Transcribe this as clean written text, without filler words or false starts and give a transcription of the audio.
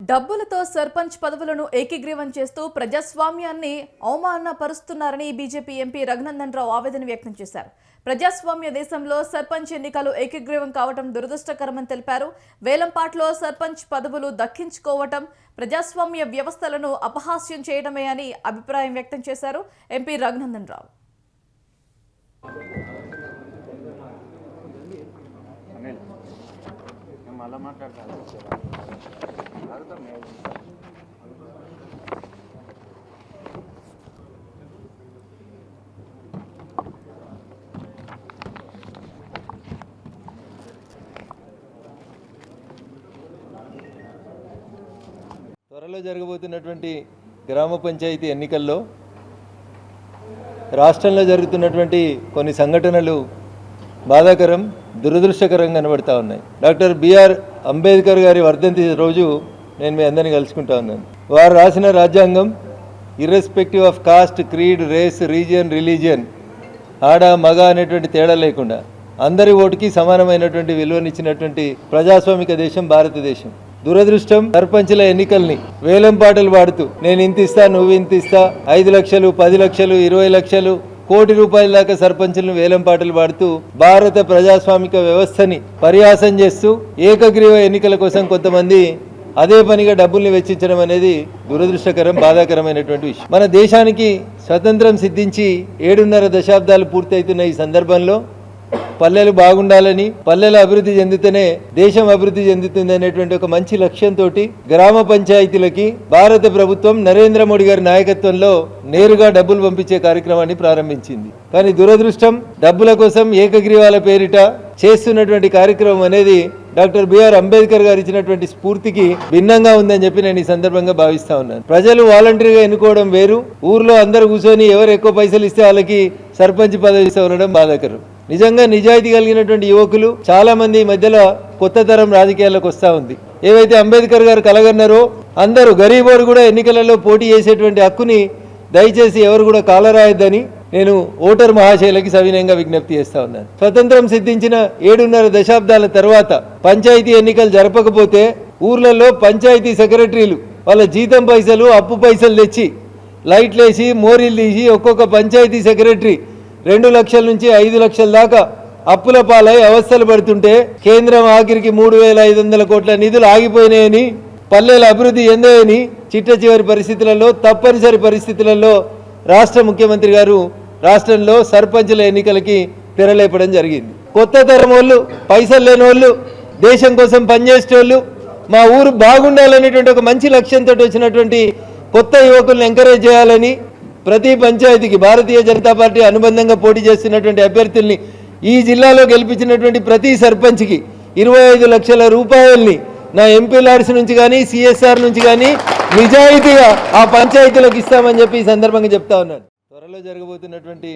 డబ్బులతో సర్పంచ్ పదవులను ఏకీగ్రీవం చేస్తూ ప్రజాస్వామ్యాన్ని అవమానపరుస్తున్నారని బీజేపీ ఎంపీ రఘునందన్ రావు ఆవేదన వ్యక్తం చేశారు. ప్రజాస్వామ్య దేశంలో సర్పంచ్ ఎన్నికలు ఏకీగ్రీవం కావడం దురదృష్టకరమని తెలిపారు. వేలంపాట్లో సర్పంచ్ పదవులు దక్కించుకోవటం ప్రజాస్వామ్య వ్యవస్థలను అపహాస్యం చేయడమే అని అభిప్రాయం వ్యక్తం చేశారు ఎంపీ రఘునందన్ రావు. త్వరలో జరగబోతున్నటువంటి గ్రామ పంచాయతీ ఎన్నికల్లో రాష్ట్రంలో జరుగుతున్నటువంటి కొన్ని సంఘటనలు బాధాకరం, దురదృష్టకరంగా కనబడతా ఉన్నాయి. డాక్టర్ బిఆర్ అంబేద్కర్ గారి వర్ధంతి రోజు నేను మీ అందరినీ కలుసుకుంటా ఉన్నాను. వారు రాసిన రాజ్యాంగం irrespective of caste, creed, race, region, religion, ఆడ మగ అనేటువంటి తేడా లేకుండా అందరి ఓటుకి సమానమైనటువంటి విలువనిచ్చినటువంటి ప్రజాస్వామిక దేశం భారతదేశం. దురదృష్టం, సర్పంచుల ఎన్నికల్ని వేలం పాటలు పాడుతూ నేను ఇంత ఇస్తా, నువ్వు ఇంత ఇస్తా, 5 లక్షలు, 10 లక్షలు, 20 లక్షలు, కోటి రూపాయల దాకా సర్పంచులను వేలం పాటలు పాడుతూ భారత ప్రజాస్వామిక వ్యవస్థని పరిహాసం చేస్తూ ఏకగ్రీవ ఎన్నికల కోసం కొంతమంది అదే పనిగా డబ్బుల్ని వెచ్చించడం అనేది దురదృష్టకరం, బాధాకరమైనటువంటి విషయం. మన దేశానికి స్వతంత్రం సిద్ధించి 7.5 దశాబ్దాలు పూర్తవుతున్న ఈ సందర్భంలో పల్లెలు బాగుండాలని, పల్లెల అభివృద్ధి చెందితేనే దేశం అభివృద్ధి చెందుతుంది అనేటువంటి ఒక మంచి లక్ష్యంతో గ్రామ పంచాయతీలకి భారత ప్రభుత్వం నరేంద్ర మోడీ గారి నాయకత్వంలో నేరుగా డబ్బులు పంపించే కార్యక్రమాన్ని ప్రారంభించింది. కానీ దురదృష్టం, డబ్బుల కోసం ఏకగ్రీవాల పేరిట చేస్తున్నటువంటి కార్యక్రమం అనేది డాక్టర్ బిఆర్ అంబేద్కర్ గారు ఇచ్చినటువంటి స్ఫూర్తికి భిన్నంగా ఉందని చెప్పి నేను ఈ సందర్భంగా భావిస్తా ఉన్నాను. ప్రజలు వాలంటరీగా ఎన్నుకోవడం వేరు, ఊర్లో అందరూ కూర్చొని ఎవరు ఎక్కువ పైసలు ఇస్తే వాళ్ళకి సర్పంచ్ పదవి ఉండడం బాధాకరం. నిజంగా నిజాయితీ కలిగినటువంటి యువకులు చాలా మంది ఈ మధ్యలో కొత్త తరం రాజకీయాల్లోకి వస్తూ ఉంది. ఏవైతే అంబేద్కర్ గారు కలగన్నారో అందరూ గరీబోడు కూడా ఎన్నికలలో పోటీ చేసేటువంటి హక్కుని దయచేసి ఎవరు కూడా కాలరాయొద్దని నేను ఓటర్ మహాశైలకి సవినయంగా విజ్ఞప్తి చేస్తా ఉన్నాను. స్వతంత్రం సిద్ధించిన 7.5 దశాబ్దాల తర్వాత పంచాయతీ ఎన్నికలు జరపకపోతే ఊర్లలో పంచాయతీ సెక్రటరీలు వాళ్ళ జీతం పైసలు, అప్పు పైసలు తెచ్చి లైట్లు వేసి మోరీలు తీసి ఒక్కొక్క పంచాయతీ సెక్రటరీ 2 లక్షల నుంచి 5 లక్షల దాకా అప్పుల పాలై అవస్థలు పడుతుంటే కేంద్రం ఆఖరికి 3,500 కోట్ల నిధులు ఆగిపోయినాయని, పల్లెల అభివృద్ధి ఎందాయని చిట్ట చివరి పరిస్థితులలో, తప్పనిసరి పరిస్థితులలో రాష్ట్ర ముఖ్యమంత్రి గారు రాష్ట్రంలో సర్పంచుల ఎన్నికలకి తెరలేపడం జరిగింది. కొత్త తరం వాళ్ళు, పైసలు లేని వాళ్ళు, దేశం కోసం పనిచేసేటోళ్ళు, మా ఊరు బాగుండాలనేటువంటి ఒక మంచి లక్ష్యంతో వచ్చినటువంటి కొత్త యువకులను ఎంకరేజ్ చేయాలని ప్రతి పంచాయతీకి భారతీయ జనతా పార్టీ అనుబంధంగా పోటీ చేస్తున్నటువంటి అభ్యర్థుల్ని ఈ జిల్లాలో గెలిపించినటువంటి ప్రతి సర్పంచ్కి 25 లక్షల రూపాయల్ని నా ఎంపీ లాడ్స్ నుంచి కానీ సిఎస్ఆర్ నుంచి కానీ నిజాయితీగా ఆ పంచాయతీలకు ఇస్తామని చెప్పి ఈ సందర్భంగా చెప్తా ఉన్నాను. త్వరలో జరగబోతున్నటువంటి